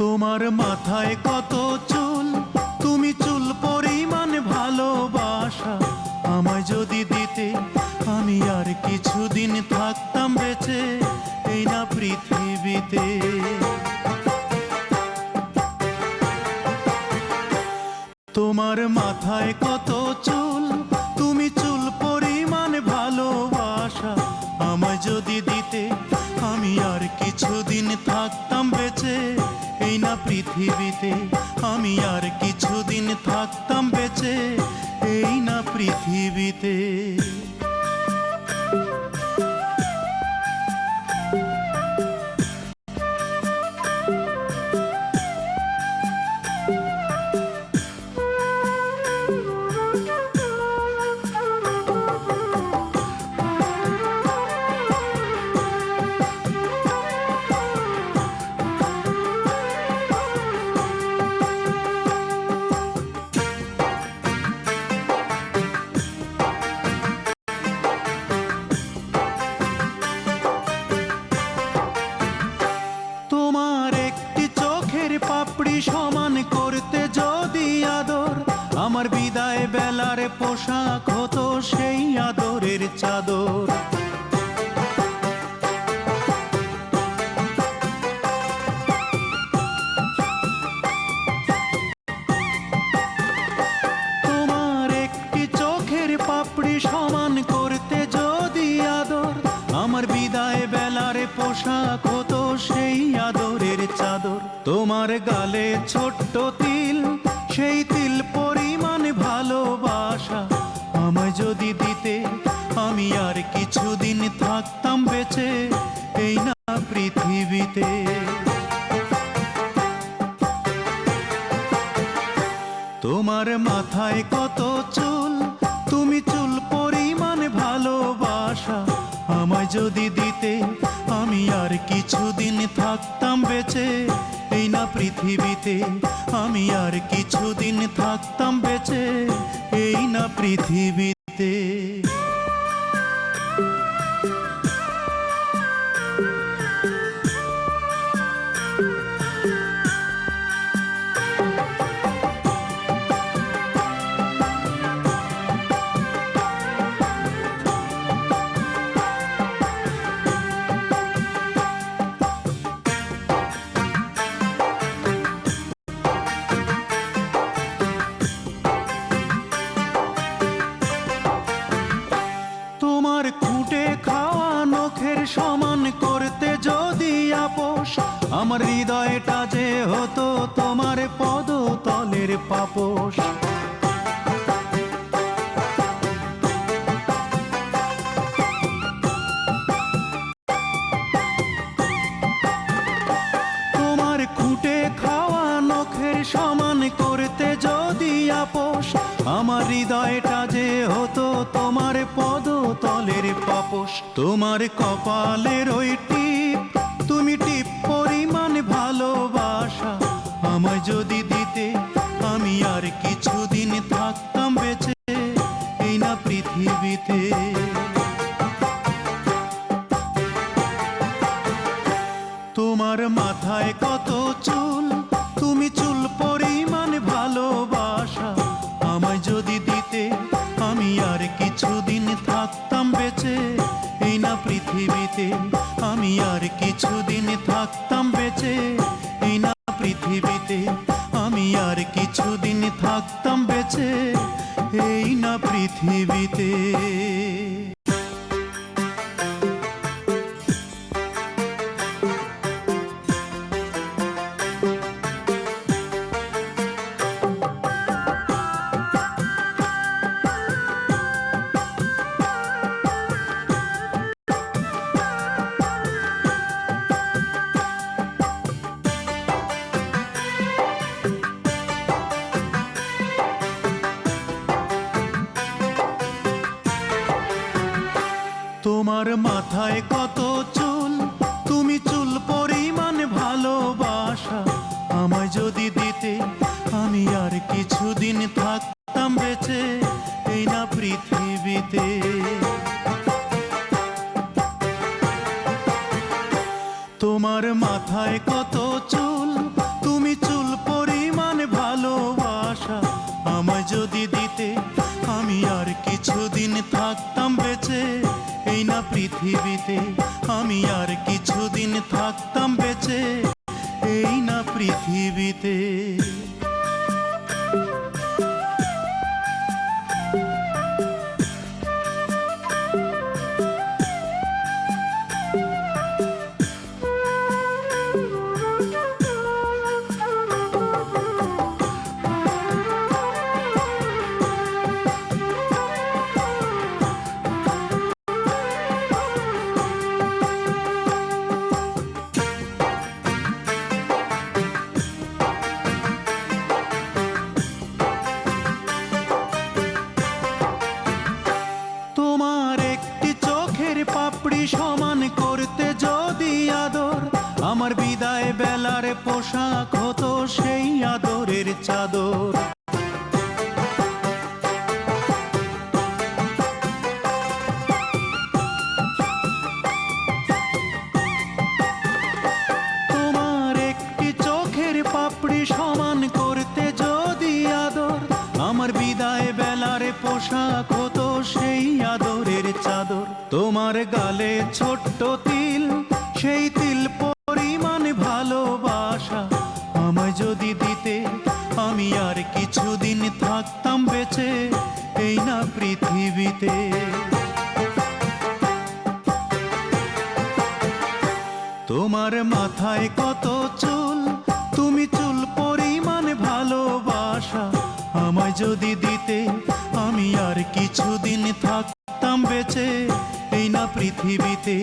তোমার মাথায় কত চুল, তুমি চুল পরিমাণ ভালোবাসা আমায় যদি দিতে, আমি আর কিছুদিন থাকতাম বেঁচে এই না পৃথিবীতে। তোমার মাথায় কত চুল, তুমি চুল পরিমাণ ভালোবাসা আমায় যদি দিতে, আমি আর কিছুদিন থাকতাম বেঁচে এই না পৃথিবীতে। আমি আর কিছুদিন থাকতাম বেঁচে এই না পৃথিবীতে। পাপড়ি সমান করতে যদি আদর, আমার বিদায় বেলার পোশাক হতো সেই আদরের চাদর। তোমার একটি চোখের পাপড়ি সমান করতে যদি আদর, আমার বিদায় বেলার পোশাক হতো সেই আদরের চাদর। তোমার গালে ছোট্ট তিল, সেই তিল পরিমাণ ভালোবাসা আমায় যদি দিতে, আমি আর কিছুদিন থাকতাম বেঁচে এই না পৃথিবীতে। তোমার মাথায় কত চুল, তুমি চুল পরিমাণ ভালোবাসা আমায় যদি দিতে, আমি আর কিছুদিন থাকতাম বেঁচে এই না পৃথিবীতে। আমি আর কিছুদিন থাকতাম বেঁচে এই না পৃথিবীতে। খুঁটে খাওয়া নখের সমান করতে যদি আপোষ, আমার হৃদয়টা যে হতো তোমার পদতলের পাপোশ। তোমার খুঁটে খাওয়া নখের সমান করতে যদি আপোষ, আমার হৃদয়টা যে হতো তোমার পদতলের পাপোশ। তোমার কপালের ওই টিপ, তুমি টিপ পরিমাণ ভালোবাসা আমায় যদি দিতে, আমি আর কিছুদিন থাকতাম বেঁচে এই না পৃথিবীতে। তোমার মাথায় কত চুল, তুমি চুল পরিমাণ ভালোবাসা আমায় যদি দিতে, আমি আর কিছুদিন থাকতাম বেঁচে এই না পৃথিবীতে। আমি আর কিছুদিন থাকতাম বেঁচে এই না পৃথিবীতে। আমি আর কিছুদিন থাকতাম বেঁচে এই না পৃথিবীতে। তোমার মাথায় কত চুল, তুমি চুল পরিমাণ ভালোবাসা আমায় যদি দিতে, আমি আর কিছুদিন থাকতাম বেঁচে এই না পৃথিবীতে। তোমার মাথায় কত চুল, কিছুদিন থাকতাম বেঁচে এই না পৃথিবীতে, আমি আর কিছুদিন থাকতাম বেঁচে এই না পৃথিবীতে। তোমার একটি চোখের পাপড়ি সমান করতে যদি আদর, আমার বিদায় বেলার পোশাক হতো সেই আদরের চাদর। তোমার একটি চোখের পাপড়ি সমান করতে যদি আদর, আমার বিদায় বেলার পোশাক হতো সেই আদরের চাদর। তোমার গালে ছোট্ট তিল, সেই তিল পরিমাণ ভালোবাসা আমায় যদি দিতে, আমি আর কিছুদিন থাকতাম বেঁচে এই না পৃথিবীতে। তোমার মাথায় কত চুল, তুমি চুল পরিমাণ ভালোবাসা আমায় যদি দিতে, আমি আর কিছুদিন থাকতাম বেঁচে এই না পৃথিবীতে,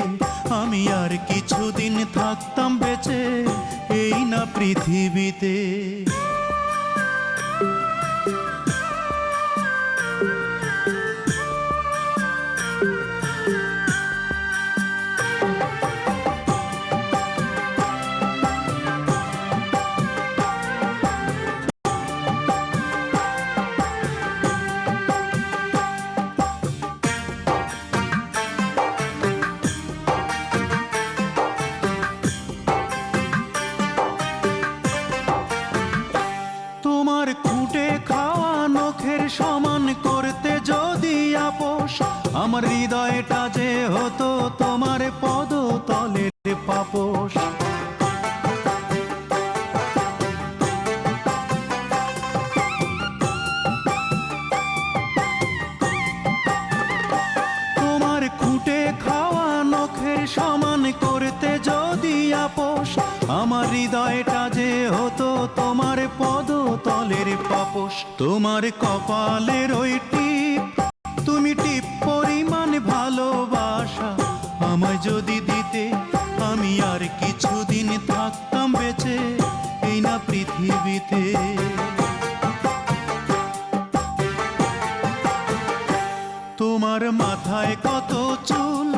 আমি আর কিছুদিন থাকতাম বেঁচে এই না পৃথিবীতে। তোমার খুঁটে খাওয়া নখের সমান করতে যদি আপোষ, আমার হৃদয়টা যে হতো তোমার পদতলের পাপোশ। তোমার খুঁটে খাওয়া নখের সমান করতে যদি আপোষ, আমার হৃদয়টা যে হতো তোমার পদতলের পাপোশ। তোমার কপালের ওই টিপ, তুমি টিপ পরিমাণ ভালোবাসা আমায় যদি দিতে, আমি আর কিছুদিন থাকতাম বেঁচে এই না পৃথিবীতে। তোমার মাথায় কত চুল,